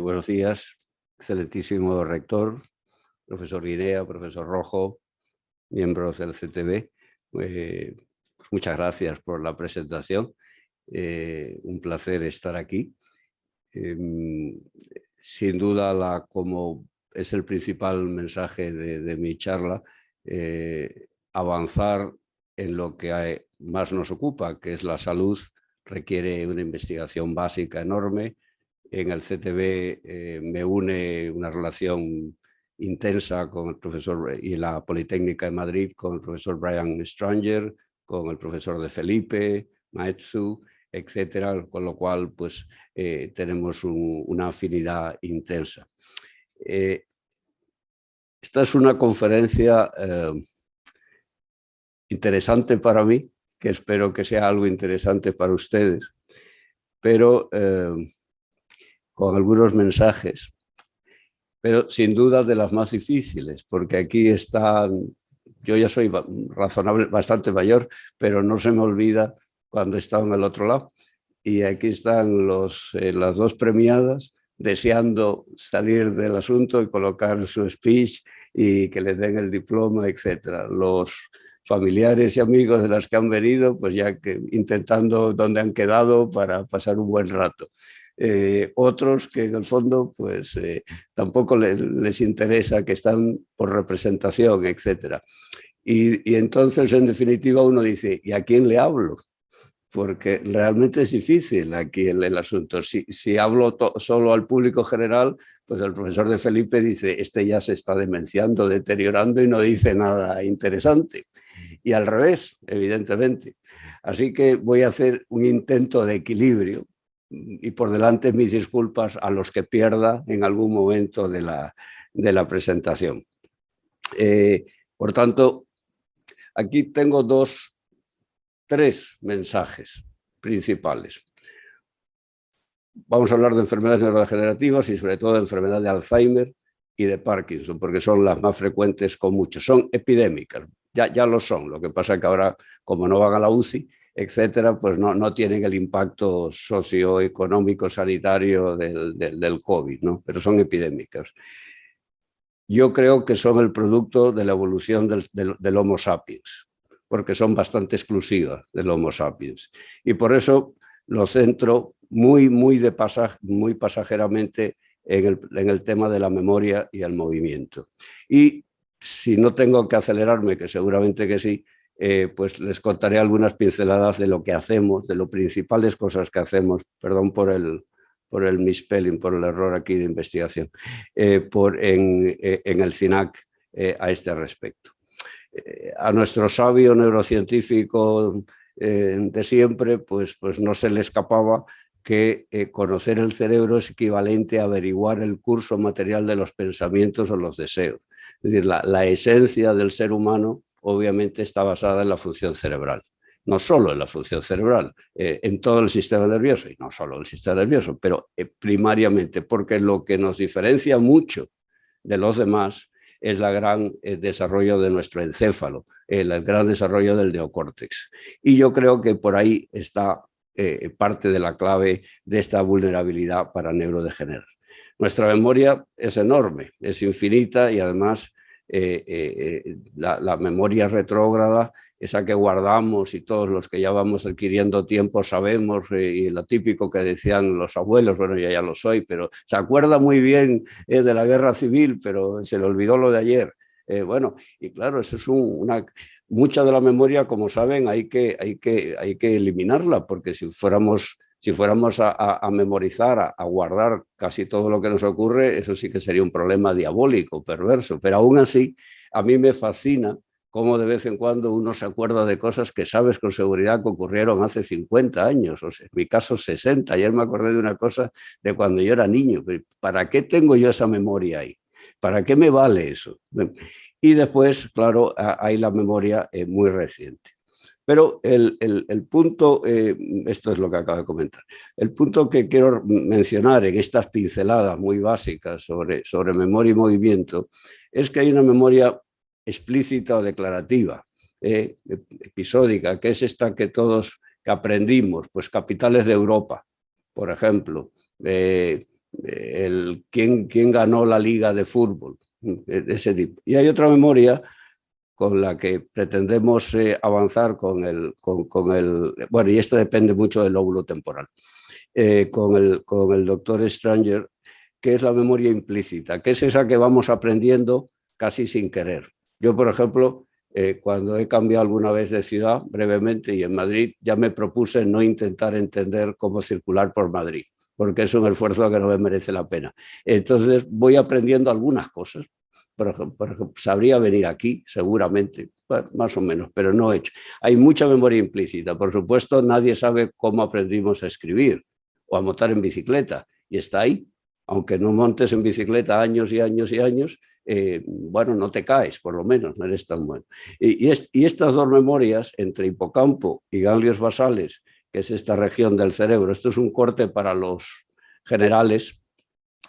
buenos días, excelentísimo rector, profesor Guinea, profesor Rojo, miembros del CTV. Pues muchas gracias por la presentación. Un placer estar aquí. Sin duda, como es el principal mensaje de mi charla, avanzar en lo que más nos ocupa, que es la salud, requiere una investigación básica enorme. En el CTV me une una relación intensa con el profesor y la Politécnica de Madrid, con el profesor Brian Stranger, con el profesor de Felipe, Maetsu, etcétera, con lo cual pues tenemos una afinidad intensa. Esta es una conferencia interesante para mí, que espero que sea algo interesante para ustedes, pero con algunos mensajes, pero sin duda de las más difíciles, porque aquí están, yo ya soy bastante mayor, pero no se me olvida cuando estaba en el otro lado, y aquí están las dos premiadas deseando salir del asunto y colocar su speech y que les den el diploma, etcétera. Los familiares y amigos de las que han venido, pues ya que intentando dónde han quedado para pasar un buen rato. Otros que en el fondo pues tampoco les interesa, que están por representación, etcétera. Y entonces, en definitiva, uno dice, ¿y a quién le hablo? Porque realmente es difícil aquí el asunto. Si hablo solo al público general, pues el profesor de Felipe dice, este ya se está demenciando, deteriorando y no dice nada interesante. Y al revés, evidentemente. Así que voy a hacer un intento de equilibrio y por delante mis disculpas a los que pierda en algún momento de la presentación. Por tanto, aquí tengo tres mensajes principales. Vamos a hablar de enfermedades neurodegenerativas y sobre todo de enfermedad de Alzheimer y de Parkinson, porque son las más frecuentes con muchos. Son epidémicas, ya lo son. Lo que pasa es que ahora, como no van a la UCI, etcétera, pues no tienen el impacto socioeconómico sanitario del COVID, ¿no? Pero son epidémicas. Yo creo que son el producto de la evolución del Homo sapiens, porque son bastante exclusivas del Homo sapiens. Y por eso lo centro muy pasajeramente en el tema de la memoria y el movimiento. Y si no tengo que acelerarme, que seguramente que sí, pues les contaré algunas pinceladas de lo que hacemos, de las principales cosas que hacemos, perdón por el misspelling, por el error aquí de investigación, en el CINAC a este respecto. A nuestro sabio neurocientífico de siempre, pues no se le escapaba que conocer el cerebro es equivalente a averiguar el curso material de los pensamientos o los deseos. Es decir, la esencia del ser humano obviamente está basada en la función cerebral. No solo en la función cerebral, en todo el sistema nervioso, y no solo el sistema nervioso, pero primariamente porque lo que nos diferencia mucho de los demás es el gran desarrollo de nuestro encéfalo, el gran desarrollo del neocórtex. Y yo creo que por ahí está parte de la clave de esta vulnerabilidad para neurodegenerar. Nuestra memoria es enorme, es infinita y además la memoria retrógrada, esa que guardamos y todos los que ya vamos adquiriendo tiempo sabemos, y lo típico que decían los abuelos, bueno, yo ya lo soy, pero se acuerda muy bien de la guerra civil, pero se le olvidó lo de ayer. Bueno, y claro, eso es mucha de la memoria, como saben, hay que eliminarla, porque si fuéramos a memorizar, a guardar casi todo lo que nos ocurre, eso sí que sería un problema diabólico, perverso. Pero aún así, a mí me fascina cómo de vez en cuando uno se acuerda de cosas que sabes con seguridad que ocurrieron hace 50 años, o sea, en mi caso 60. Ayer me acordé de una cosa de cuando yo era niño. ¿Para qué tengo yo esa memoria ahí? ¿Para qué me vale eso? Y después, claro, hay la memoria muy reciente. Pero el punto, esto es lo que acabo de comentar, el punto que quiero mencionar en estas pinceladas muy básicas sobre memoria y movimiento es que hay una memoria explícita o declarativa, episódica, que es esta que todos que aprendimos, pues capitales de Europa, por ejemplo, quién ganó la liga de fútbol, de ese tipo. Y hay otra memoria con la que pretendemos avanzar bueno, y esto depende mucho del lóbulo temporal, con el doctor Stranger, que es la memoria implícita, que es esa que vamos aprendiendo casi sin querer. Yo, por ejemplo, cuando he cambiado alguna vez de ciudad brevemente y en Madrid, ya me propuse no intentar entender cómo circular por Madrid, porque es un esfuerzo que no me merece la pena. Entonces voy aprendiendo algunas cosas. Por ejemplo, sabría venir aquí, seguramente, bueno, más o menos, pero no he hecho. Hay mucha memoria implícita. Por supuesto, nadie sabe cómo aprendimos a escribir o a montar en bicicleta, y está ahí. Aunque no montes en bicicleta años y años y años, bueno, no te caes, por lo menos, no eres tan bueno. Y estas dos memorias, entre hipocampo y ganglios basales, que es esta región del cerebro, esto es un corte para los generales,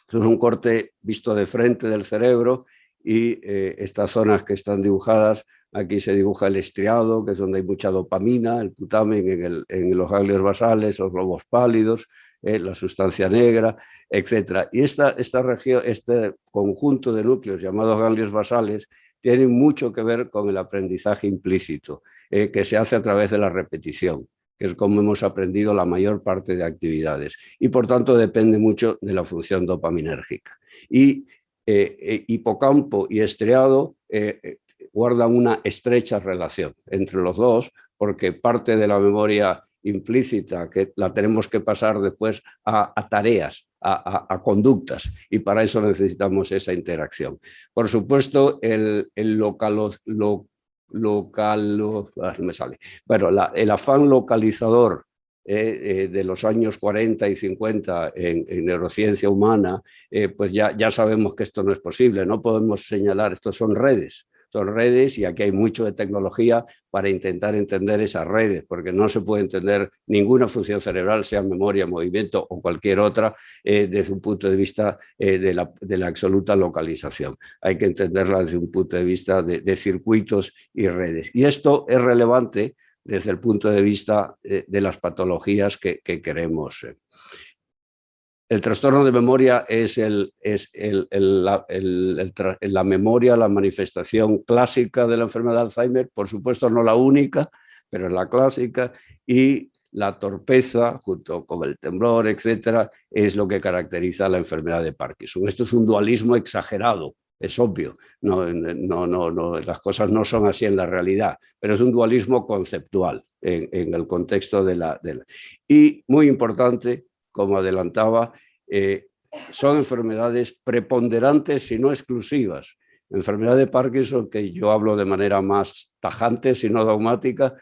esto es un corte visto de frente del cerebro, y estas zonas que están dibujadas, aquí se dibuja el estriado, que es donde hay mucha dopamina, el putamen en los ganglios basales, los globos pálidos, la sustancia negra, etc. Y esta región, este conjunto de núcleos llamados ganglios basales, tienen mucho que ver con el aprendizaje implícito, que se hace a través de la repetición, que es como hemos aprendido la mayor parte de actividades, y por tanto depende mucho de la función dopaminérgica. Y hipocampo y estriado guardan una estrecha relación entre los dos, porque parte de la memoria implícita que la tenemos que pasar después a tareas, a conductas, y para eso necesitamos esa interacción. Por supuesto, el afán localizador de los años 40 y 50 en neurociencia humana, pues ya sabemos que esto no es posible, no podemos señalar, estos son redes, y aquí hay mucho de tecnología para intentar entender esas redes, porque no se puede entender ninguna función cerebral, sea memoria, movimiento o cualquier otra, desde un punto de vista de la absoluta localización. Hay que entenderla desde un punto de vista de circuitos y redes. Y esto es relevante desde el punto de vista de las patologías que queremos. El trastorno de memoria es la memoria, la manifestación clásica de la enfermedad de Alzheimer, por supuesto no la única, pero es la clásica, y la torpeza, junto con el temblor, etcétera, es lo que caracteriza la enfermedad de Parkinson. Esto es un dualismo exagerado, es obvio, no, las cosas no son así en la realidad, pero es un dualismo conceptual en el contexto de la... Y muy importante, como adelantaba, son enfermedades preponderantes y no exclusivas. Enfermedad de Parkinson, que yo hablo de manera más tajante, sino dogmática,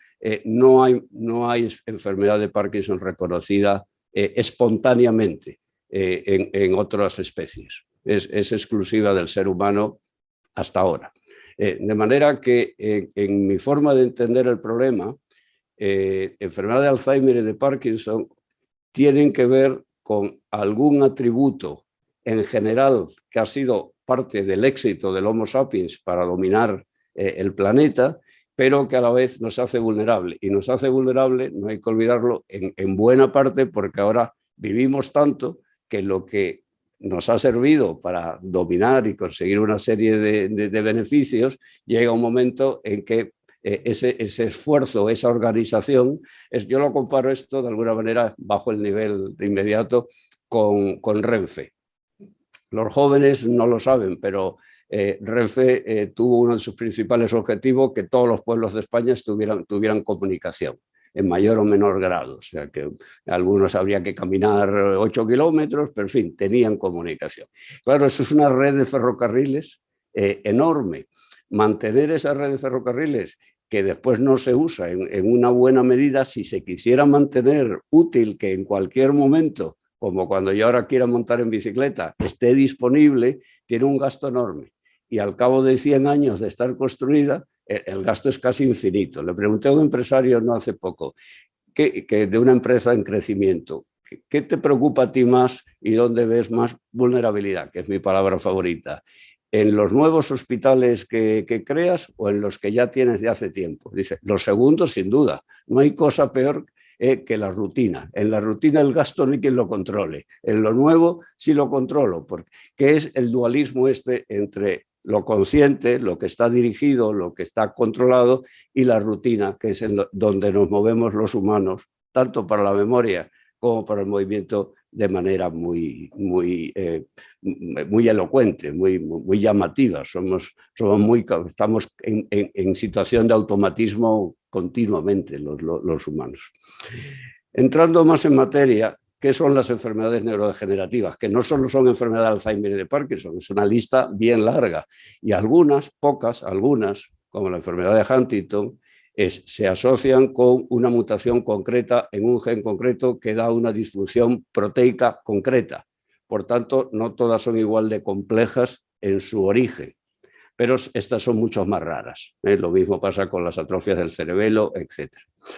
no hay enfermedad de Parkinson reconocida espontáneamente en otras especies. Es exclusiva del ser humano hasta ahora. De manera que en mi forma de entender el problema, enfermedad de Alzheimer y de Parkinson tienen que ver con algún atributo en general que ha sido parte del éxito del Homo sapiens para dominar el planeta, pero que a la vez nos hace vulnerable. Y nos hace vulnerable, no hay que olvidarlo, en buena parte porque ahora vivimos tanto que lo que nos ha servido para dominar y conseguir una serie de beneficios, llega un momento en que ese esfuerzo, esa organización, yo lo comparo esto de alguna manera bajo el nivel de inmediato con Renfe. Los jóvenes no lo saben, pero Renfe tuvo uno de sus principales objetivos, que todos los pueblos de España tuvieran comunicación en mayor o menor grado. O sea, que algunos habría que caminar 8 kilómetros, pero en fin, tenían comunicación. Claro, eso es una red de ferrocarriles enorme. Mantener esa red de ferrocarriles, que después no se usa en una buena medida, si se quisiera mantener útil, que en cualquier momento, como cuando yo ahora quiera montar en bicicleta, esté disponible, tiene un gasto enorme. Y al cabo de 100 años de estar construida, el gasto es casi infinito. Le pregunté a un empresario no hace poco, que de una empresa en crecimiento, ¿qué te preocupa a ti más y dónde ves más vulnerabilidad? Que es mi palabra favorita. ¿En los nuevos hospitales que creas o en los que ya tienes de hace tiempo? Dice, los segundos sin duda. No hay cosa peor que la rutina. En la rutina el gasto no hay quien lo controle. En lo nuevo sí lo controlo, porque es el dualismo entre lo consciente, lo que está dirigido, lo que está controlado, y la rutina, que es donde nos movemos los humanos, tanto para la memoria como para el movimiento, de manera muy elocuente, muy llamativa. Estamos en situación de automatismo continuamente los humanos. Entrando más en materia, ¿qué son las enfermedades neurodegenerativas? Que no solo son enfermedades de Alzheimer y de Parkinson, es una lista bien larga. Y algunas, pocas, como la enfermedad de Huntington, se asocian con una mutación concreta en un gen concreto que da una disfunción proteica concreta. Por tanto, no todas son igual de complejas en su origen, pero estas son mucho más raras. Lo mismo pasa con las atrofias del cerebelo, etc.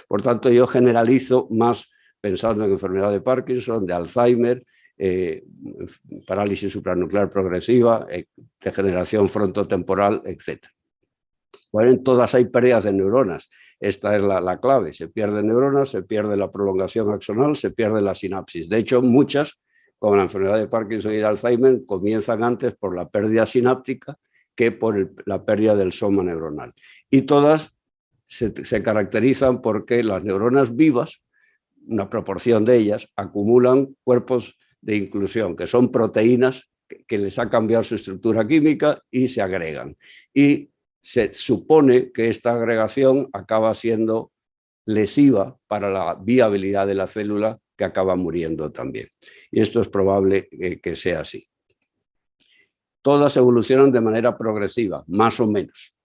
Por tanto, yo generalizo más pensando en enfermedad de Parkinson, de Alzheimer, parálisis supranuclear progresiva, degeneración frontotemporal, etc. Bueno, en todas hay pérdidas de neuronas. Esta es la clave. Se pierden neuronas, se pierde la prolongación axonal, se pierde la sinapsis. De hecho, muchas, como la enfermedad de Parkinson y de Alzheimer, comienzan antes por la pérdida sináptica que por la pérdida del soma neuronal. Y todas se caracterizan porque las neuronas vivas, una proporción de ellas, acumulan cuerpos de inclusión, que son proteínas que les ha cambiado su estructura química y se agregan. Y se supone que esta agregación acaba siendo lesiva para la viabilidad de la célula, que acaba muriendo también. Y esto es probable que sea así. Todas evolucionan de manera progresiva, más o menos,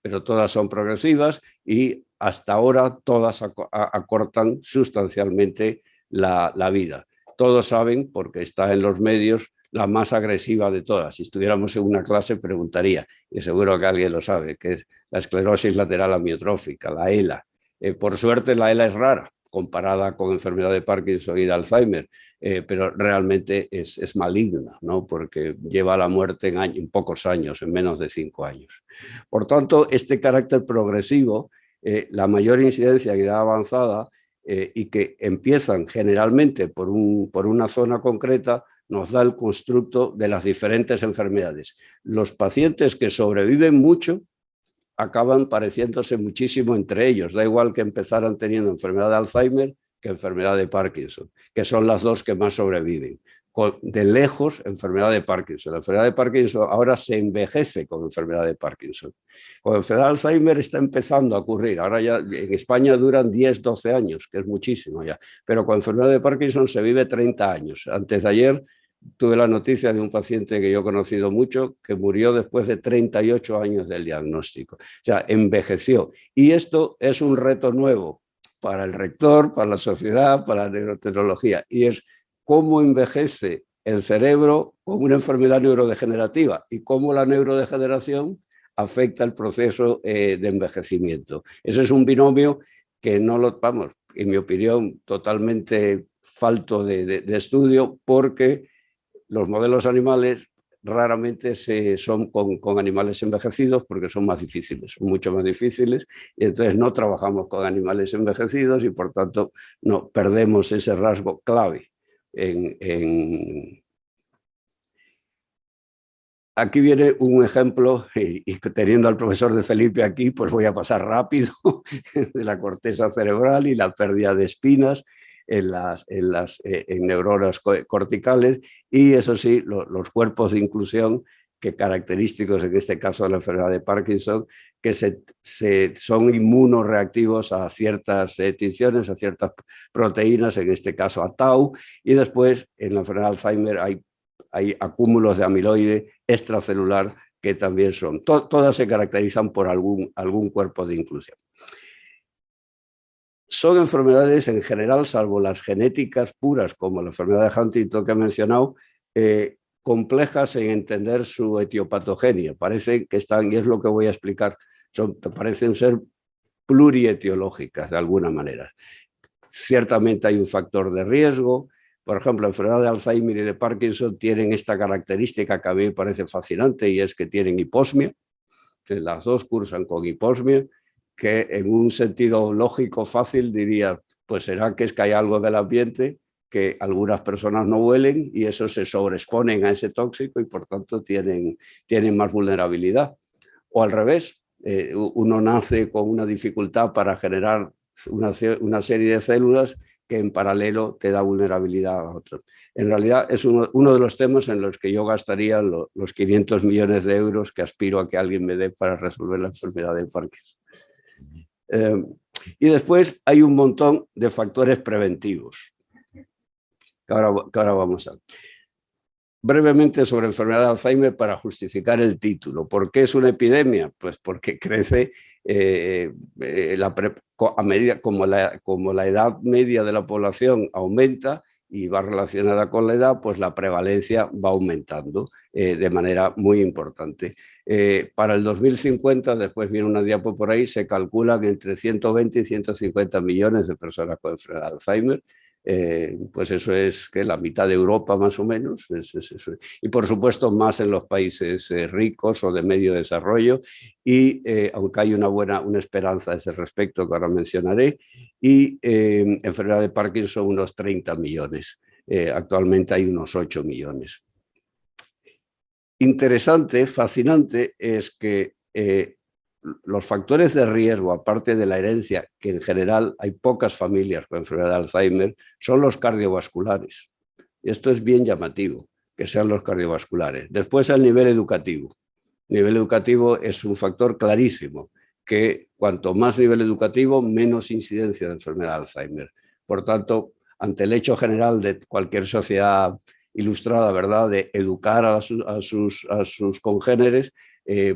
pero todas son progresivas y hasta ahora todas acortan sustancialmente la vida. Todos saben, porque está en los medios, la más agresiva de todas. Si estuviéramos en una clase preguntaría, y seguro que alguien lo sabe, que es la esclerosis lateral amiotrófica, la ELA. Por suerte la ELA es rara comparada con enfermedad de Parkinson y de Alzheimer, pero realmente es maligna, ¿no? Porque lleva a la muerte en pocos años, en menos de 5 años. Por tanto, este carácter progresivo, la mayor incidencia en edad avanzada, y que empiezan generalmente por una zona concreta, nos da el constructo de las diferentes enfermedades. Los pacientes que sobreviven mucho acaban pareciéndose muchísimo entre ellos. Da igual que empezaran teniendo enfermedad de Alzheimer que enfermedad de Parkinson, que son las dos que más sobreviven. De lejos, enfermedad de Parkinson. La enfermedad de Parkinson ahora se envejece con enfermedad de Parkinson. Con enfermedad de Alzheimer está empezando a ocurrir. Ahora ya en España duran 10, 12 años, que es muchísimo ya. Pero con enfermedad de Parkinson se vive 30 años. Antes de ayer tuve la noticia de un paciente que yo he conocido mucho que murió después de 38 años del diagnóstico. O sea, envejeció. Y esto es un reto nuevo para el rector, para la sociedad, para la neurotecnología. Y es cómo envejece el cerebro con una enfermedad neurodegenerativa y cómo la neurodegeneración afecta el proceso de envejecimiento. Ese es un binomio que no lo, vamos, en mi opinión, totalmente falto de estudio, porque los modelos animales raramente son con animales envejecidos, porque son más difíciles, mucho más difíciles, y entonces no trabajamos con animales envejecidos y por tanto no perdemos ese rasgo clave. Aquí viene un ejemplo, y teniendo al profesor de Felipe aquí, pues voy a pasar rápido, de la corteza cerebral y la pérdida de espinas en neuronas corticales, y eso sí, los cuerpos de inclusión, que característicos en este caso de la enfermedad de Parkinson, que son inmunoreactivos a ciertas tinciones, a ciertas proteínas, en este caso a tau, y después en la enfermedad de Alzheimer hay acúmulos de amiloide extracelular que también son. Todas se caracterizan por algún cuerpo de inclusión. Son enfermedades en general, salvo las genéticas puras, como la enfermedad de Huntington que he mencionado, complejas en entender su etiopatogenia. Parece que están, y es lo que voy a explicar, parecen ser plurietiológicas de alguna manera. Ciertamente hay un factor de riesgo. Por ejemplo, la enfermedad de Alzheimer y de Parkinson tienen esta característica que a mí me parece fascinante, y es que tienen hiposmia, que las dos cursan con hiposmia, que en un sentido lógico fácil diría, pues será que es que hay algo del ambiente que algunas personas no huelen y eso se sobreexponen a ese tóxico y por tanto tienen más vulnerabilidad. O al revés, uno nace con una dificultad para generar una serie de células que en paralelo te da vulnerabilidad a otros. En realidad es uno de los temas en los que yo gastaría los 500 millones de euros que aspiro a que alguien me dé para resolver la enfermedad de Parkinson. Y después hay un montón de factores preventivos que ahora vamos a ver. Brevemente sobre enfermedad de Alzheimer para justificar el título. ¿Por qué es una epidemia? Pues porque crece a medida como la edad media de la población aumenta y va relacionada con la edad, pues la prevalencia va aumentando de manera muy importante. Para el 2050, después viene una diapo por ahí, se calculan entre 120 y 150 millones de personas con enfermedad de Alzheimer. Pues eso es que la mitad de Europa más o menos, y por supuesto más en los países ricos o de medio desarrollo, y aunque hay una esperanza a ese respecto que ahora mencionaré, y enfermedad de Parkinson unos 30 millones, actualmente hay unos 8 millones. Interesante, fascinante, es que los factores de riesgo, aparte de la herencia, que en general hay pocas familias con enfermedad de Alzheimer, son los cardiovasculares. Y esto es bien llamativo, que sean los cardiovasculares. Después el nivel educativo. El nivel educativo es un factor clarísimo, que cuanto más nivel educativo, menos incidencia de enfermedad de Alzheimer. Por tanto, ante el hecho general de cualquier sociedad ilustrada, ¿verdad?, de educar a sus congéneres,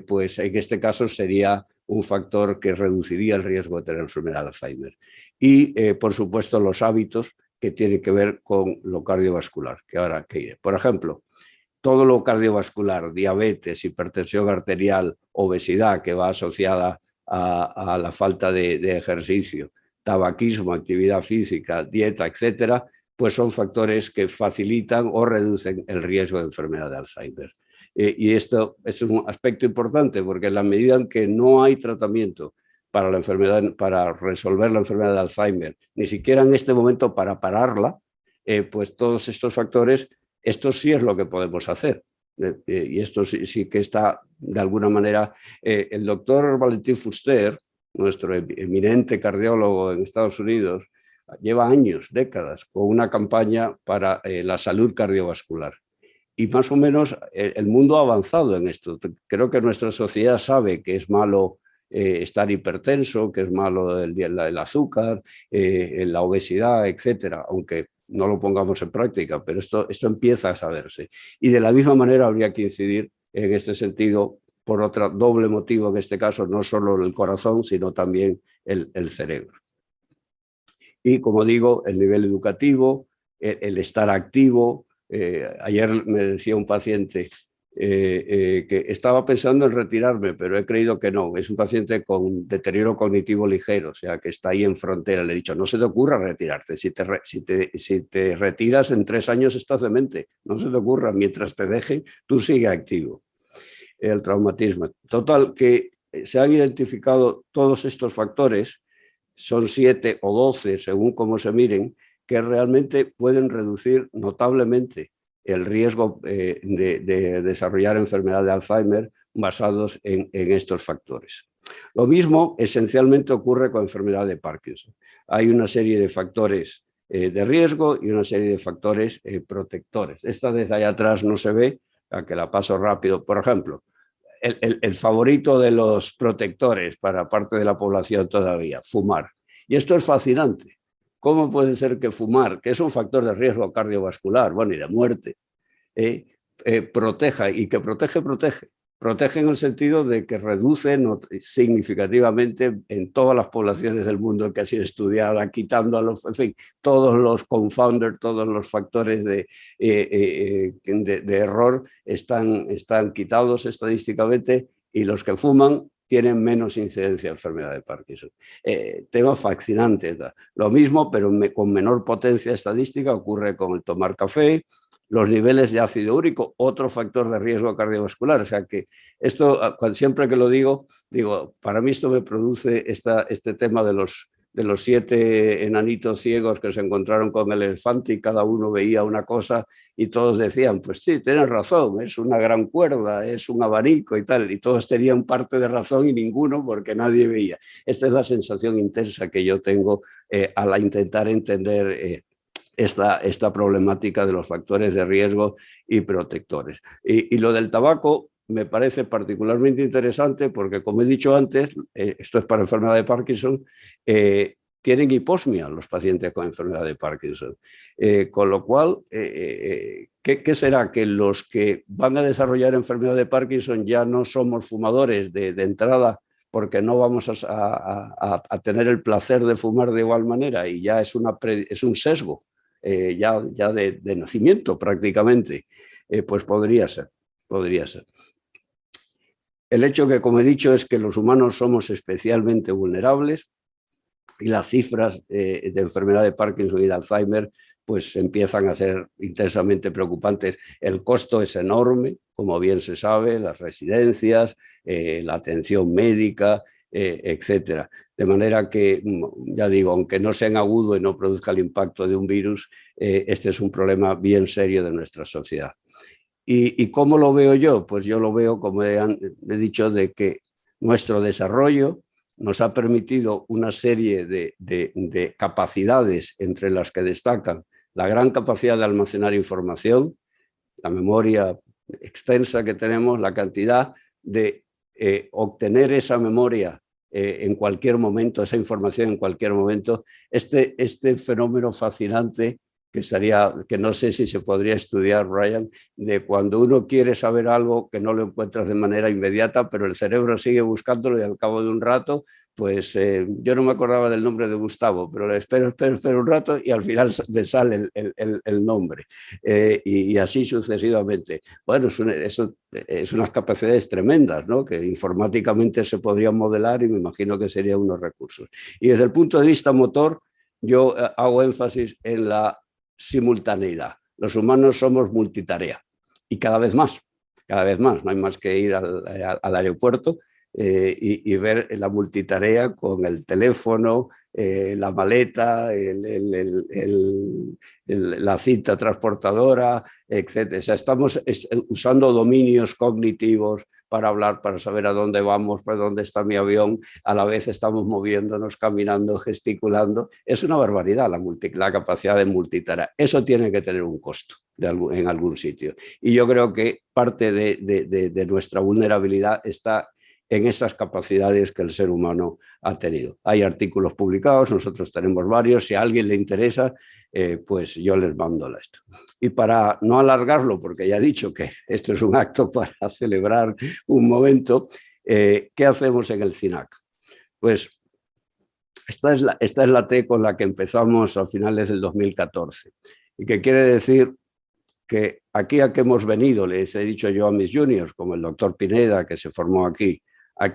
pues en este caso sería un factor que reduciría el riesgo de tener enfermedad de Alzheimer. Y, por supuesto, los hábitos que tienen que ver con lo cardiovascular, que ahora que iré. Por ejemplo, todo lo cardiovascular, diabetes, hipertensión arterial, obesidad, que va asociada a la falta de ejercicio, tabaquismo, actividad física, dieta, etcétera, pues son factores que facilitan o reducen el riesgo de enfermedad de Alzheimer. Y esto es un aspecto importante porque en la medida en que no hay tratamiento para la enfermedad, para resolver la enfermedad de Alzheimer, ni siquiera en este momento para pararla, pues todos estos factores, esto sí es lo que podemos hacer. Y esto sí que está, de alguna manera, el doctor Valentín Fuster, nuestro eminente cardiólogo en Estados Unidos, lleva años, décadas, con una campaña para la salud cardiovascular. Y más o menos el mundo ha avanzado en esto. Creo que nuestra sociedad sabe que es malo estar hipertenso, que es malo el azúcar, la obesidad, etcétera, aunque no lo pongamos en práctica, pero esto empieza a saberse. Y de la misma manera habría que incidir en este sentido por otro doble motivo, en este caso, no solo el corazón, sino también el cerebro. Y, como digo, el nivel educativo, el estar activo. Ayer me decía un paciente que estaba pensando en retirarme, pero he creído que no. Es un paciente con deterioro cognitivo ligero, o sea, que está ahí en frontera. Le he dicho, no se te ocurra retirarte. Si te retiras, en 3 años estás demente. No se te ocurra. Mientras te dejen, tú sigue activo. El traumatismo. Total, que se han identificado todos estos factores, son 7 o 12, según cómo se miren, que realmente pueden reducir notablemente el riesgo de desarrollar enfermedad de Alzheimer basados en estos factores. Lo mismo esencialmente ocurre con enfermedad de Parkinson. Hay una serie de factores de riesgo y una serie de factores protectores. Esta desde allá atrás no se ve, a que la paso rápido. Por ejemplo, el favorito de los protectores para parte de la población todavía, fumar. Y esto es fascinante. ¿Cómo puede ser que fumar, que es un factor de riesgo cardiovascular, bueno, y de muerte, proteja? Y que protege. Protege en el sentido de que reduce significativamente en todas las poblaciones del mundo que ha sido estudiada, quitando a los, en fin, todos los confounders, todos los factores de error están quitados estadísticamente, y los que fuman tienen menos incidencia de enfermedad de Parkinson. Tema fascinante. Lo mismo, pero con menor potencia estadística, ocurre con el tomar café, los niveles de ácido úrico, otro factor de riesgo cardiovascular. O sea que esto, siempre que lo digo, para mí esto me produce este tema de los de los 7 enanitos ciegos que se encontraron con el elefante y cada uno veía una cosa y todos decían, pues sí, tienes razón, es una gran cuerda, es un abanico y tal, y todos tenían parte de razón y ninguno porque nadie veía. Esta es la sensación intensa que yo tengo al intentar entender esta problemática de los factores de riesgo y protectores. Y lo del tabaco me parece particularmente interesante porque, como he dicho antes, esto es para enfermedad de Parkinson, tienen hiposmia los pacientes con enfermedad de Parkinson. Con lo cual, ¿qué será? Que los que van a desarrollar enfermedad de Parkinson ya no somos fumadores de entrada porque no vamos a tener el placer de fumar de igual manera y ya es un sesgo ya de nacimiento prácticamente. Pues podría ser, podría ser. El hecho que, como he dicho, es que los humanos somos especialmente vulnerables y las cifras de enfermedad de Parkinson y de Alzheimer pues empiezan a ser intensamente preocupantes. El costo es enorme, como bien se sabe, las residencias, la atención médica, etcétera. De manera que, ya digo, aunque no sea en agudo y no produzca el impacto de un virus, este es un problema bien serio de nuestra sociedad. ¿Y cómo lo veo yo? Pues yo lo veo, como he dicho, de que nuestro desarrollo nos ha permitido una serie de capacidades, entre las que destacan la gran capacidad de almacenar información, la memoria extensa que tenemos, la cantidad de obtener esa memoria en cualquier momento, esa información en cualquier momento, este fenómeno fascinante que no sé si se podría estudiar, Ryan, de cuando uno quiere saber algo que no lo encuentras de manera inmediata, pero el cerebro sigue buscándolo y al cabo de un rato, pues yo no me acordaba del nombre de Gustavo, pero le espero un rato y al final me sale el nombre. Y así sucesivamente. Bueno, eso es unas capacidades tremendas, ¿no? Que informáticamente se podrían modelar y me imagino que serían unos recursos. Y desde el punto de vista motor, yo hago énfasis en la simultaneidad. Los humanos somos multitarea y cada vez más. No hay más que ir al aeropuerto y ver la multitarea con el teléfono, la maleta, la cinta transportadora, etc. O sea, estamos usando dominios cognitivos para hablar, para saber a dónde vamos, por dónde está mi avión, a la vez estamos moviéndonos, caminando, gesticulando. Es una barbaridad la capacidad de multitarea. Eso tiene que tener un costo en algún sitio. Y yo creo que parte de nuestra vulnerabilidad está en esas capacidades que el ser humano ha tenido. Hay artículos publicados, nosotros tenemos varios, si a alguien le interesa, pues yo les mando esto. Y para no alargarlo, porque ya he dicho que esto es un acto para celebrar un momento, ¿qué hacemos en el CINAC? Pues esta es la T con la que empezamos a finales del 2014, y que quiere decir que aquí a qué hemos venido, les he dicho yo a mis juniors, como el doctor Pineda, que se formó aquí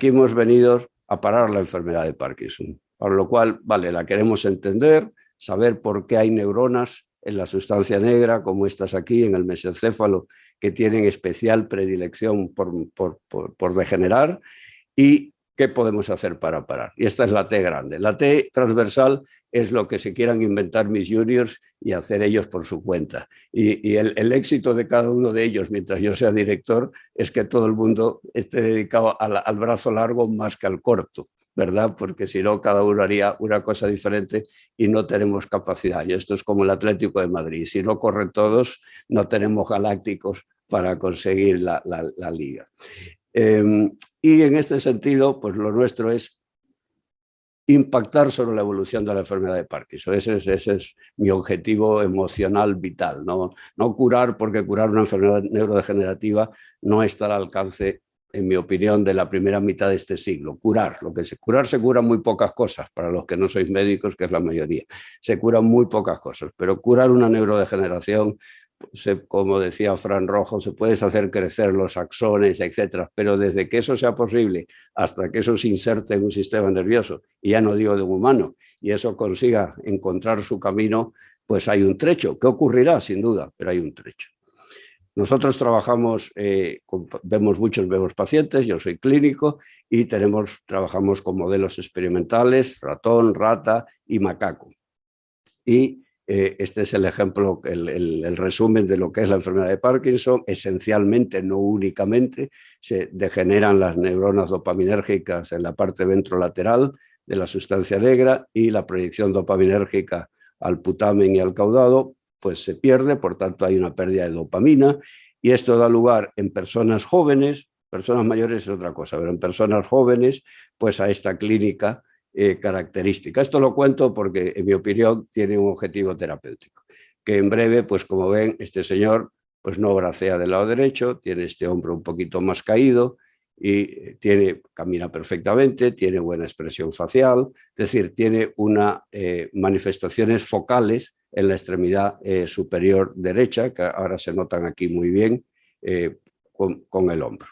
hemos venido a parar la enfermedad de Parkinson, por lo cual, vale, la queremos entender, saber por qué hay neuronas en la sustancia negra, como estas aquí en el mesencéfalo, que tienen especial predilección por degenerar, y qué podemos hacer para parar. Y esta es la T grande. La T transversal es lo que se quieran inventar mis juniors y hacer ellos por su cuenta. Y el éxito de cada uno de ellos, mientras yo sea director, es que todo el mundo esté dedicado al brazo largo más que al corto, ¿verdad? Porque si no, cada uno haría una cosa diferente y no tenemos capacidad. Y esto es como el Atlético de Madrid. Si no corren todos, no tenemos galácticos para conseguir la liga. Y en este sentido, pues lo nuestro es impactar sobre la evolución de la enfermedad de Parkinson. Ese es mi objetivo emocional vital. No curar, porque curar una enfermedad neurodegenerativa no está al alcance, en mi opinión, de la primera mitad de este siglo. Curar se cura muy pocas cosas, para los que no sois médicos, que es la mayoría. Se curan muy pocas cosas, pero curar una neurodegeneración, como decía Fran Rojo, se puede hacer crecer los axones, etcétera, pero desde que eso sea posible hasta que eso se inserte en un sistema nervioso, y ya no digo de un humano, y eso consiga encontrar su camino, pues hay un trecho, que ocurrirá sin duda, pero hay un trecho. Nosotros trabajamos, vemos pacientes, yo soy clínico y trabajamos con modelos experimentales, ratón, rata y macaco. Y este es el ejemplo, el resumen de lo que es la enfermedad de Parkinson. Esencialmente, no únicamente, se degeneran las neuronas dopaminérgicas en la parte ventrolateral de la sustancia negra y la proyección dopaminérgica al putamen y al caudado pues se pierde, por tanto hay una pérdida de dopamina y esto da lugar en personas jóvenes, personas mayores es otra cosa, pero en personas jóvenes pues a esta clínica característica. Esto lo cuento porque, en mi opinión, tiene un objetivo terapéutico, que en breve, pues como ven, este señor pues no bracea del lado derecho, tiene este hombro un poquito más caído y camina perfectamente, tiene buena expresión facial, es decir, tiene unas manifestaciones focales en la extremidad superior derecha, que ahora se notan aquí muy bien con el hombro.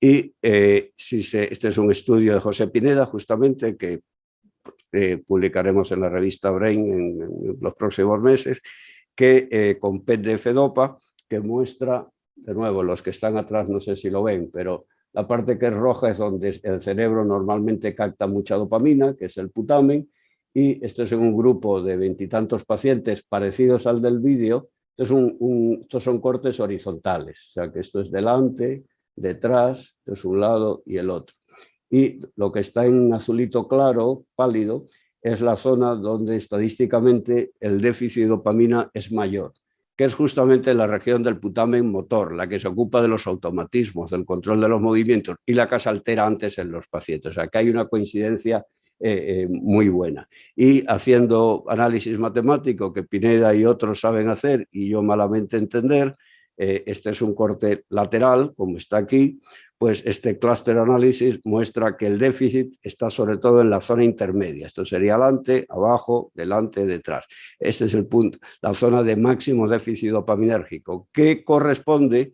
Y este es un estudio de José Pineda, justamente, que publicaremos en la revista Brain en los próximos meses, que con PET-DF-Dopa, que muestra, de nuevo, los que están atrás no sé si lo ven, pero la parte que es roja es donde el cerebro normalmente capta mucha dopamina, que es el putamen, y esto es en un grupo de 20 y tantos pacientes parecidos al del vídeo. Estos son cortes horizontales, o sea que esto es delante, detrás, esto es un lado y el otro. Y lo que está en azulito claro, pálido, es la zona donde estadísticamente el déficit de dopamina es mayor, que es justamente la región del putamen motor, la que se ocupa de los automatismos, del control de los movimientos y la que se altera antes en los pacientes. O sea, que hay una coincidencia muy buena. Y haciendo análisis matemático que Pineda y otros saben hacer y yo malamente entender, este es un corte lateral, como está aquí, pues este clúster análisis muestra que el déficit está sobre todo en la zona intermedia. Esto sería adelante, abajo, delante, detrás. Este es el punto, la zona de máximo déficit dopaminérgico, que corresponde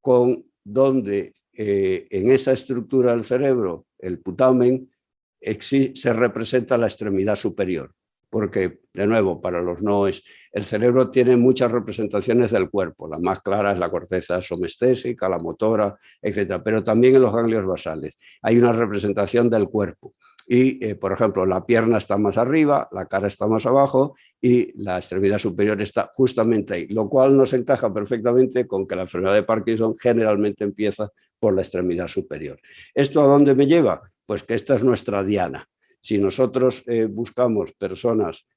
con donde en esa estructura del cerebro, el putamen, se representa la extremidad superior. Porque, de nuevo, para los noes, el cerebro tiene muchas representaciones del cuerpo. La más clara es la corteza somestésica, la motora, etc. Pero también en los ganglios basales hay una representación del cuerpo. Y, por ejemplo, la pierna está más arriba, la cara está más abajo y la extremidad superior está justamente ahí, lo cual nos encaja perfectamente con que la enfermedad de Parkinson generalmente empieza por la extremidad superior. ¿Esto a dónde me lleva? Pues que esta es nuestra diana. Si nosotros buscamos personas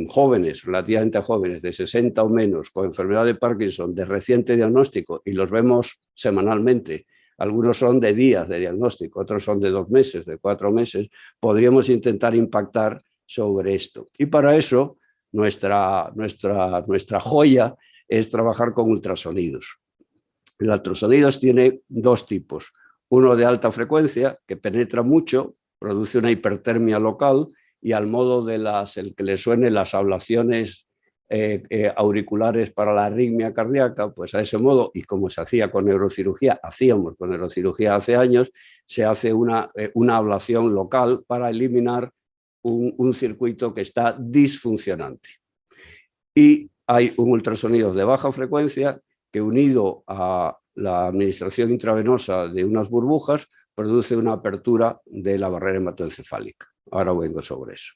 jóvenes, relativamente jóvenes, de 60 o menos, con enfermedad de Parkinson de reciente diagnóstico y los vemos semanalmente, algunos son de días de diagnóstico, otros son de 2 meses, de 4 meses, podríamos intentar impactar sobre esto. Y para eso nuestra joya es trabajar con ultrasonidos. El ultrasonidos tiene 2 tipos. Uno de alta frecuencia, que penetra mucho, produce una hipertermia local y al modo de el que le suenen las ablaciones auriculares para la arritmia cardíaca, pues a ese modo, y como se hacía con neurocirugía, hacíamos con neurocirugía hace años, se hace una ablación local para eliminar un circuito que está disfuncionante. Y hay un ultrasonido de baja frecuencia que, unido a la administración intravenosa de unas burbujas, produce una apertura de la barrera hematoencefálica. Ahora vengo sobre eso.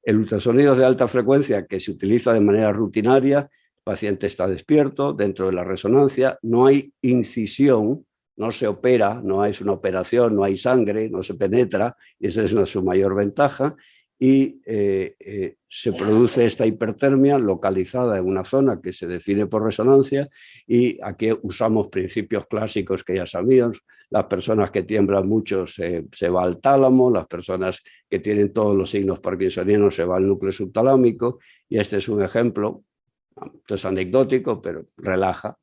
El ultrasonido de alta frecuencia, que se utiliza de manera rutinaria, el paciente está despierto, dentro de la resonancia, no hay incisión, no se opera, no es una operación, no hay sangre, no se penetra, y esa es su mayor ventaja, y se produce esta hipertermia localizada en una zona que se define por resonancia, y aquí usamos principios clásicos que ya sabíamos. Las personas que tiemblan mucho se va al tálamo, las personas que tienen todos los signos parkinsonianos se va al núcleo subtalámico, y este es un ejemplo, esto es anecdótico, pero relaja.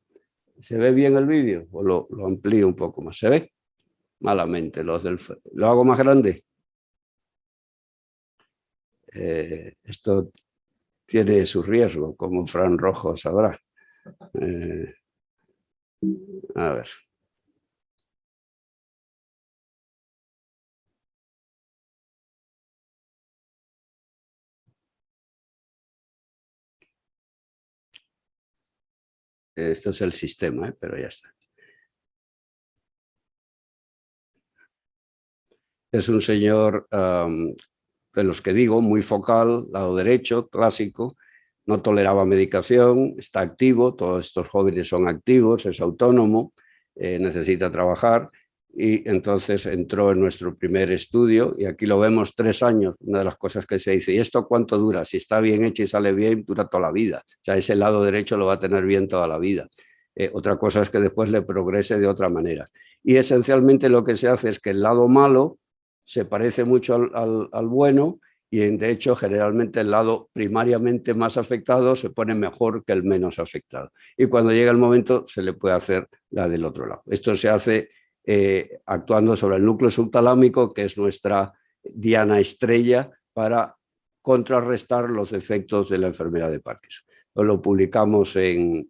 ¿Se ve bien el vídeo? ¿O lo amplío un poco más? ¿Se ve? Malamente. ¿Lo hago más grande? Esto tiene su riesgo, como Fran Rojo sabrá. A ver. Esto es el sistema, pero ya está. Es un señor de los que digo, muy focal, lado derecho, clásico, no toleraba medicación, está activo, todos estos jóvenes son activos, es autónomo, necesita trabajar y entonces entró en nuestro primer estudio y aquí lo vemos 3 años, una de las cosas que se dice, ¿y esto cuánto dura? Si está bien hecho y sale bien, dura toda la vida, o sea, ese lado derecho lo va a tener bien toda la vida. Otra cosa es que después le progrese de otra manera. Y esencialmente lo que se hace es que el lado malo se parece mucho al bueno y de hecho generalmente el lado primariamente más afectado se pone mejor que el menos afectado. Y cuando llega el momento se le puede hacer la del otro lado. Esto se hace actuando sobre el núcleo subtalámico, que es nuestra diana estrella para contrarrestar los efectos de la enfermedad de Parkinson. Lo publicamos en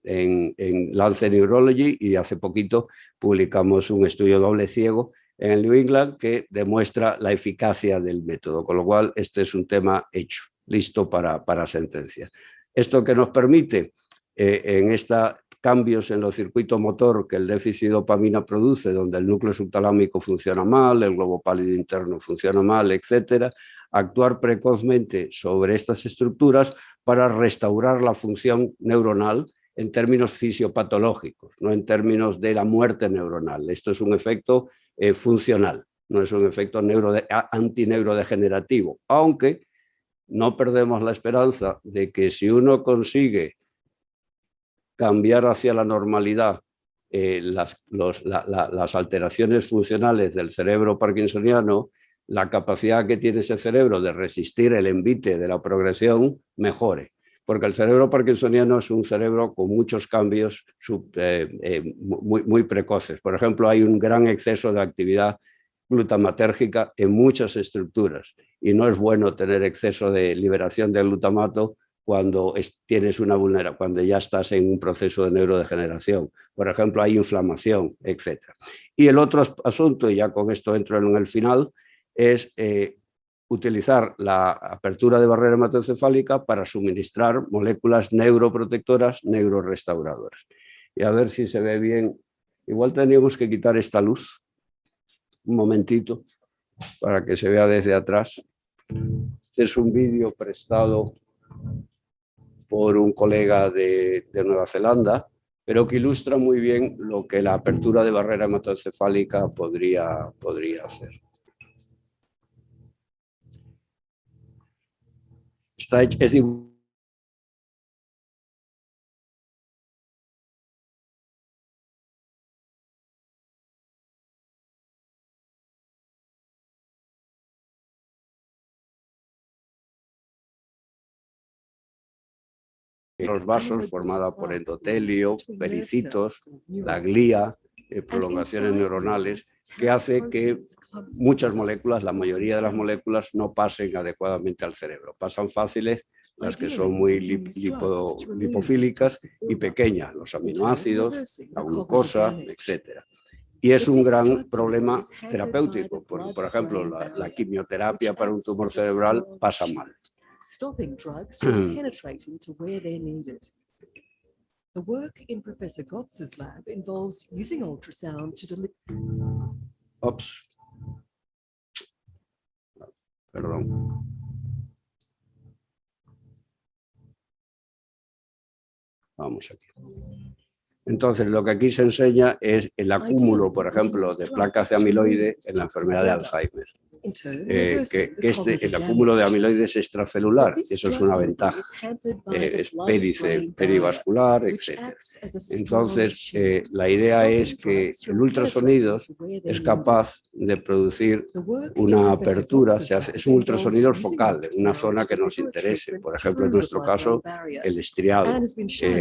Lancet Neurology y hace poquito publicamos un estudio doble ciego en el New England que demuestra la eficacia del método, con lo cual este es un tema hecho, listo para sentencia. Esto que nos permite en estos cambios en los circuitos motor que el déficit de dopamina produce, donde el núcleo subtalámico funciona mal, el globo pálido interno funciona mal, etcétera, actuar precozmente sobre estas estructuras para restaurar la función neuronal en términos fisiopatológicos, no en términos de la muerte neuronal. Esto es un efecto funcional, no es un efecto antineurodegenerativo, aunque no perdemos la esperanza de que si uno consigue cambiar hacia la normalidad las alteraciones funcionales del cerebro parkinsoniano, la capacidad que tiene ese cerebro de resistir el envite de la progresión mejore. Porque el cerebro parkinsoniano es un cerebro con muchos cambios muy precoces. Por ejemplo, hay un gran exceso de actividad glutamatérgica en muchas estructuras y no es bueno tener exceso de liberación de glutamato cuando tienes una vulneración, cuando ya estás en un proceso de neurodegeneración. Por ejemplo, hay inflamación, etc. Y el otro asunto, y ya con esto entro en el final, es utilizar la apertura de barrera hematoencefálica para suministrar moléculas neuroprotectoras, neurorestauradoras. Y a ver si se ve bien. Igual teníamos que quitar esta luz un momentito para que se vea desde atrás. Este es un vídeo prestado por un colega de Nueva Zelanda, pero que ilustra muy bien lo que la apertura de barrera hematoencefálica podría hacer. Es los vasos formada por endotelio, pericitos, la glía, prolongaciones neuronales, que hace que muchas moléculas, la mayoría de las moléculas, no pasen adecuadamente al cerebro. Pasan fáciles las que son muy lipofílicas y pequeñas, los aminoácidos, la glucosa, etc. Y es un gran problema terapéutico, porque, por ejemplo, la quimioterapia para un tumor cerebral pasa mal. Stopping drugs from penetrating to where they're needed. The work in Professor Gotz's lab involves using ultrasound to deliver. Ops. Perdón. Vamos aquí. Entonces, lo que aquí se enseña es el acúmulo, por ejemplo, de placas de amiloide en la enfermedad de Alzheimer. El acúmulo de amiloides extracelular, eso es una ventaja, es perivascular, etc. Entonces, la idea es que el ultrasonido es capaz de producir una apertura, es un ultrasonido focal, en una zona que nos interese, por ejemplo, en nuestro caso, el estriado,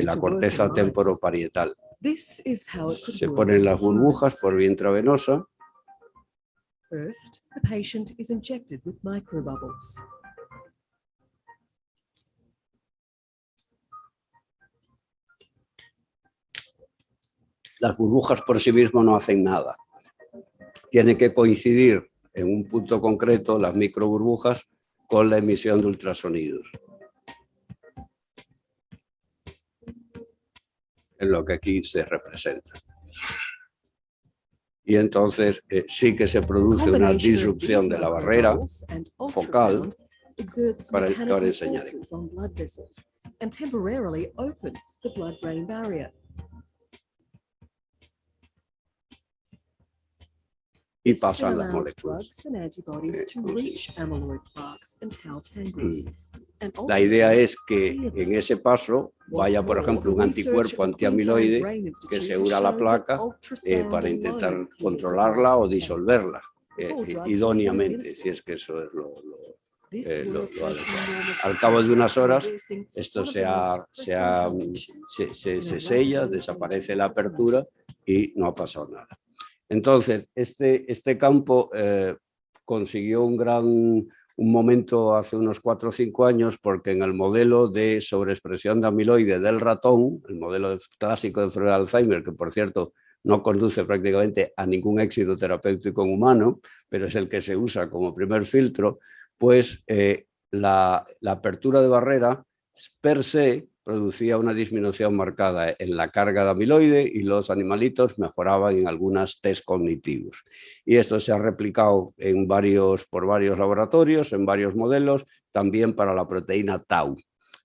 la corteza temporoparietal. Se ponen las burbujas por vía intravenosa. First, the patient is injected with microbubbles. Las burbujas por sí mismas no hacen nada. Tiene que coincidir en un punto concreto las microburbujas con la emisión de ultrasonidos. en lo que aquí se representa. Y entonces sí que se produce una disrupción de la barrera focal. Ahora enseñaré. Y pasan las moléculas. La idea es que en ese paso vaya, por ejemplo, un anticuerpo antiamiloide que se una a la placa para intentar controlarla o disolverla idóneamente, si es que eso es lo adecuado. Al cabo de unas horas, esto se sella, desaparece la apertura y no ha pasado nada. Entonces, este campo consiguió un momento hace unos 4 o 5 años, porque en el modelo de sobreexpresión de amiloide del ratón, el modelo clásico de enfermedad de Alzheimer, que por cierto no conduce prácticamente a ningún éxito terapéutico en humano, pero es el que se usa como primer filtro, pues la apertura de barrera per se producía una disminución marcada en la carga de amiloide y los animalitos mejoraban en algunos test cognitivos. Y esto se ha replicado por varios laboratorios, en varios modelos, también para la proteína tau,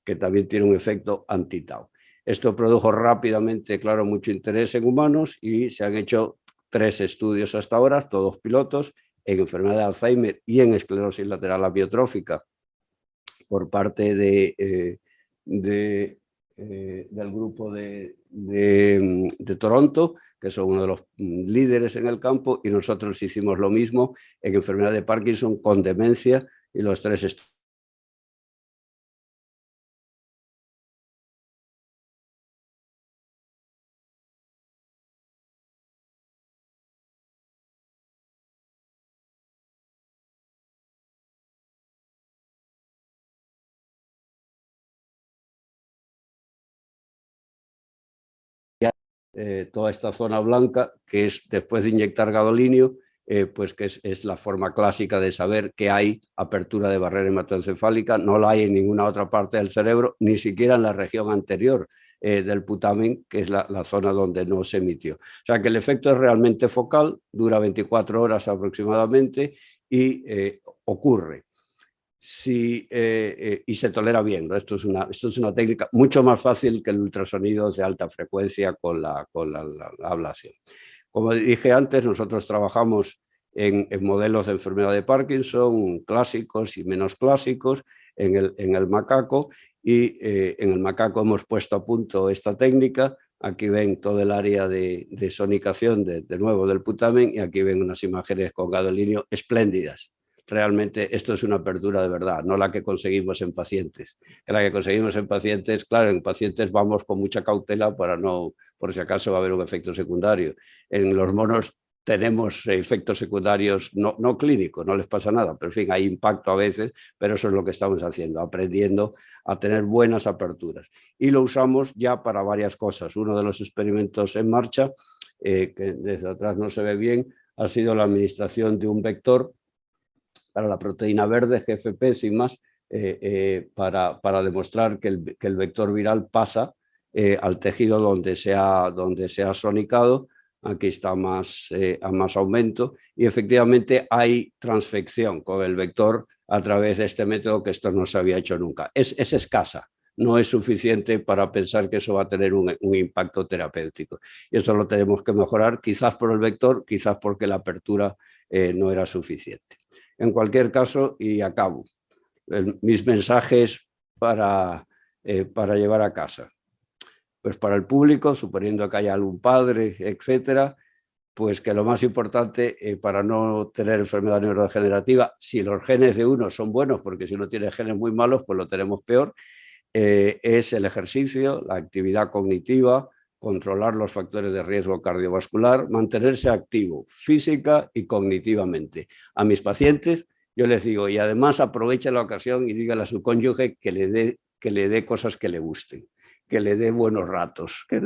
que también tiene un efecto anti-tau. Esto produjo rápidamente, claro, mucho interés en humanos y se han hecho 3 estudios hasta ahora, todos pilotos, en enfermedad de Alzheimer y en esclerosis lateral amiotrófica por parte del grupo de Toronto, que son uno de los líderes en el campo, y nosotros hicimos lo mismo en enfermedad de Parkinson con demencia, y los 3 estudios. Toda esta zona blanca, que es después de inyectar gadolinio, pues que es la forma clásica de saber que hay apertura de barrera hematoencefálica. No la hay en ninguna otra parte del cerebro, ni siquiera en la región anterior del putamen, que es la zona donde no se emitió. O sea que el efecto es realmente focal, dura 24 horas aproximadamente y ocurre. Y se tolera bien, ¿no? Esto es una técnica mucho más fácil que el ultrasonido de alta frecuencia con la ablación. Como dije antes, nosotros trabajamos en modelos de enfermedad de Parkinson, clásicos y menos clásicos, en el macaco, y en el macaco hemos puesto a punto esta técnica. Aquí ven todo el área de sonicación de nuevo del putamen, y aquí ven unas imágenes con gadolinio espléndidas. Realmente esto es una apertura de verdad, no la que conseguimos en pacientes. Que la que conseguimos en pacientes, claro, en pacientes vamos con mucha cautela para no, por si acaso va a haber un efecto secundario. En los monos tenemos efectos secundarios no clínicos, no les pasa nada, pero en fin, hay impacto a veces, pero eso es lo que estamos haciendo, aprendiendo a tener buenas aperturas. Y lo usamos ya para varias cosas. Uno de los experimentos en marcha, que desde atrás no se ve bien, ha sido la administración de un vector para la proteína verde, GFP, sin más, para demostrar que el vector viral pasa al tejido donde se ha sonicado. Aquí está a más aumento, y efectivamente hay transfección con el vector a través de este método, que esto no se había hecho nunca. Es escasa, no es suficiente para pensar que eso va a tener un impacto terapéutico. Y eso lo tenemos que mejorar, quizás por el vector, quizás porque la apertura no era suficiente. En cualquier caso, y acabo, mis mensajes para llevar a casa. Pues para el público, suponiendo que haya algún padre, etcétera, pues que lo más importante para no tener enfermedad neurodegenerativa, si los genes de uno son buenos, porque si uno tiene genes muy malos, pues lo tenemos peor, es el ejercicio, la actividad cognitiva, controlar los factores de riesgo cardiovascular, mantenerse activo física y cognitivamente. A mis pacientes yo les digo, y además aproveche la ocasión y dígale a su cónyuge que le dé cosas que le gusten, que le dé buenos ratos, que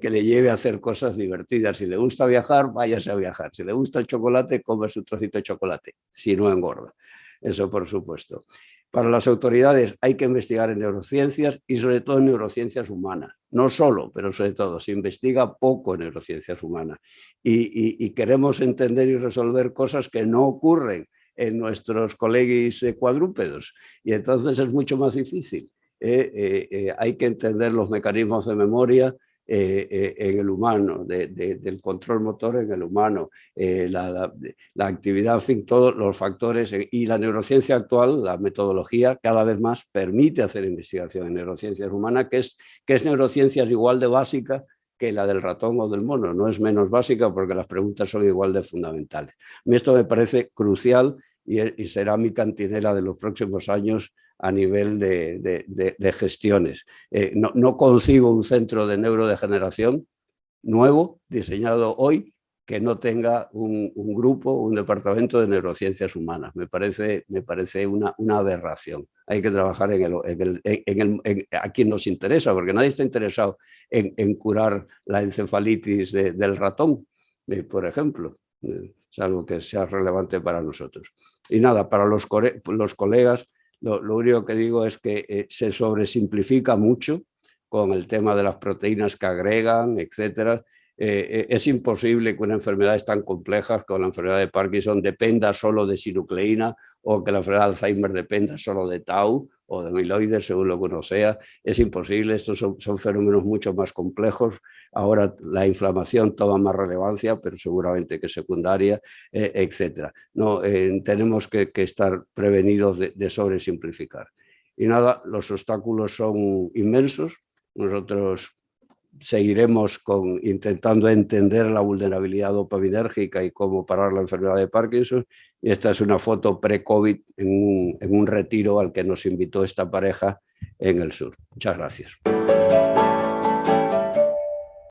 le lleve a hacer cosas divertidas. Si le gusta viajar, váyase a viajar. Si le gusta el chocolate, come su trocito de chocolate, si no engorda. Eso por supuesto. Para las autoridades hay que investigar en neurociencias y sobre todo en neurociencias humanas. No solo, pero sobre todo, se investiga poco en neurociencias humanas y queremos entender y resolver cosas que no ocurren en nuestros colegis cuadrúpedos y entonces es mucho más difícil. Hay que entender los mecanismos de memoria en el humano, del control motor en el humano, la actividad, en fin, todos los factores. Y la neurociencia actual, la metodología, cada vez más permite hacer investigación en neurociencias humanas, que es neurociencias igual de básica que la del ratón o del mono. No es menos básica porque las preguntas son igual de fundamentales. Esto me parece crucial y será mi cantinela de los próximos años a nivel de gestiones. No concibo un centro de neurodegeneración nuevo, diseñado hoy, que no tenga un grupo, un departamento de neurociencias humanas. Me parece una aberración. Hay que trabajar a quien nos interesa, porque nadie está interesado en curar la encefalitis del ratón, por ejemplo. Es algo que sea relevante para nosotros. Y nada, para los colegas, lo único que digo es que se sobresimplifica mucho con el tema de las proteínas que agregan, etcétera. Es imposible que una enfermedad tan compleja como la enfermedad de Parkinson dependa solo de sinucleína o que la enfermedad de Alzheimer dependa solo de tau o de amiloides, según lo que uno sea. Es imposible, estos son fenómenos mucho más complejos. Ahora la inflamación toma más relevancia, pero seguramente que secundaria, etcétera. No, tenemos que estar prevenidos de sobresimplificar. Y nada, los obstáculos son inmensos. Nosotros seguiremos intentando entender la vulnerabilidad dopaminérgica y cómo parar la enfermedad de Parkinson. Y esta es una foto pre-COVID en un retiro al que nos invitó esta pareja en el sur. Muchas gracias.